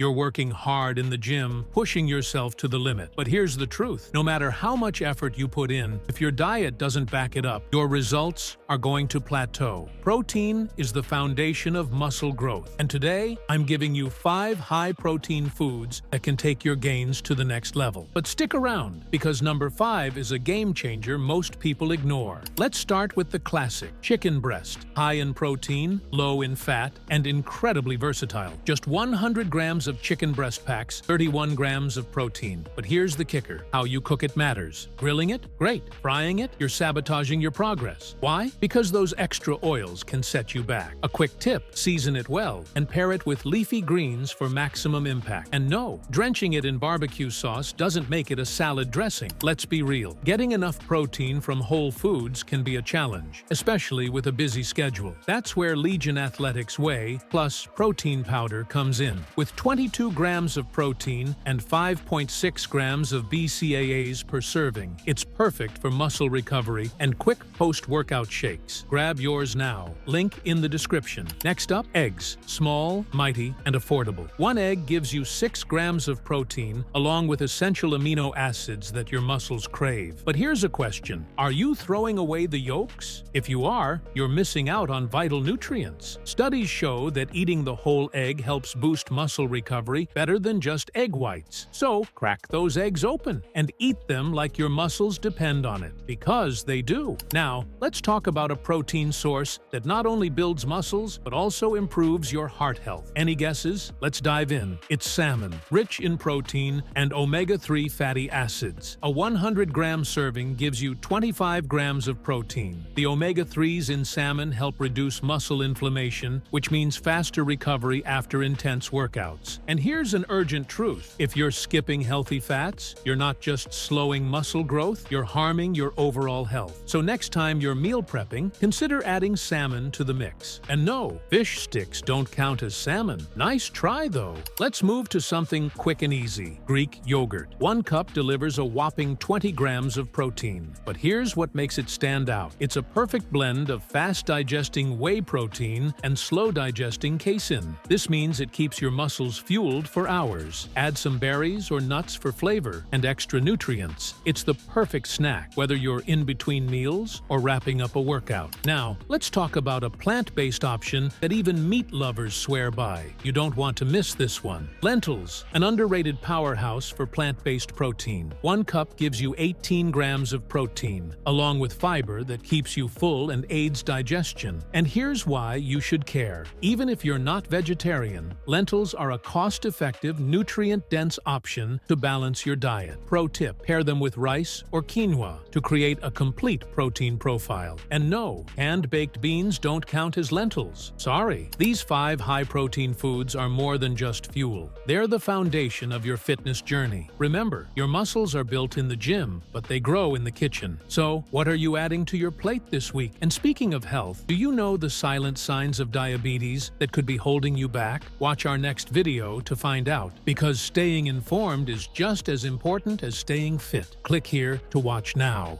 You're working hard in the gym, pushing yourself to the limit. But here's the truth. No matter how much effort you put in, if your diet doesn't back it up, your results are going to plateau. Protein is the foundation of muscle growth. And today, I'm giving you 5 high-protein foods that can take your gains to the next level. But stick around, because number 5 is a game changer most people ignore. Let's start with the classic chicken breast. High in protein, low in fat, and incredibly versatile. Just 100 grams of chicken breast packs 31 grams of protein. But here's the kicker. How you cook it matters. Grilling it? Great. Frying it? You're sabotaging your progress. Why? Because those extra oils can set you back. A quick tip, season it well and pair it with leafy greens for maximum impact. And no, drenching it in barbecue sauce doesn't make it a salad dressing. Let's be real. Getting enough protein from whole foods can be a challenge, especially with a busy schedule. That's where Legion Athletics Whey plus protein powder comes in. With 22 grams of protein and 5.6 grams of BCAAs per serving, it's perfect for muscle recovery and quick post-workout shakes. Grab yours now. Link in the description. Next up, eggs. Small, mighty, and affordable. One egg gives you 6 grams of protein along with essential amino acids that your muscles crave. But here's a question. Are you throwing away the yolks? If you are, you're missing out on vital nutrients. Studies show that eating the whole egg helps boost muscle recovery better than just egg whites. So, crack those eggs open and eat them like your muscles depend on it, because they do. Now, let's talk about a protein source that not only builds muscles, but also improves your heart health. Any guesses? Let's dive in. It's salmon, rich in protein and omega-3 fatty acids. A 100-gram serving gives you 25 grams of protein. The omega-3s in salmon help reduce muscle inflammation, which means faster recovery after intense workouts. And here's an urgent truth. If you're skipping healthy fats, you're not just slowing muscle growth, you're harming your overall health. So next time you're meal prepping, consider adding salmon to the mix. And no, fish sticks don't count as salmon. Nice try though. Let's move to something quick and easy. Greek yogurt. 1 cup delivers a whopping 20 grams of protein. But here's what makes it stand out. It's a perfect blend of fast-digesting whey protein and slow-digesting casein. This means it keeps your muscles fueled for hours. Add some berries or nuts for flavor and extra nutrients. It's the perfect snack, whether you're in between meals or wrapping up a workout. Now, let's talk about a plant-based option that even meat lovers swear by. You don't want to miss this one. Lentils, an underrated powerhouse for plant-based protein. 1 cup gives you 18 grams of protein, along with fiber that keeps you full and aids digestion. And here's why you should care. Even if you're not vegetarian, lentils are a cost-effective, nutrient-dense option to balance your diet. Pro tip, pair them with rice or quinoa to create a complete protein profile. And no, hand-baked beans don't count as lentils. Sorry. These 5 high-protein foods are more than just fuel. They're the foundation of your fitness journey. Remember, your muscles are built in the gym, but they grow in the kitchen. So, what are you adding to your plate this week? And speaking of health, do you know the silent signs of diabetes that could be holding you back? Watch our next video to find out, because staying informed is just as important as staying fit. Click here to watch now.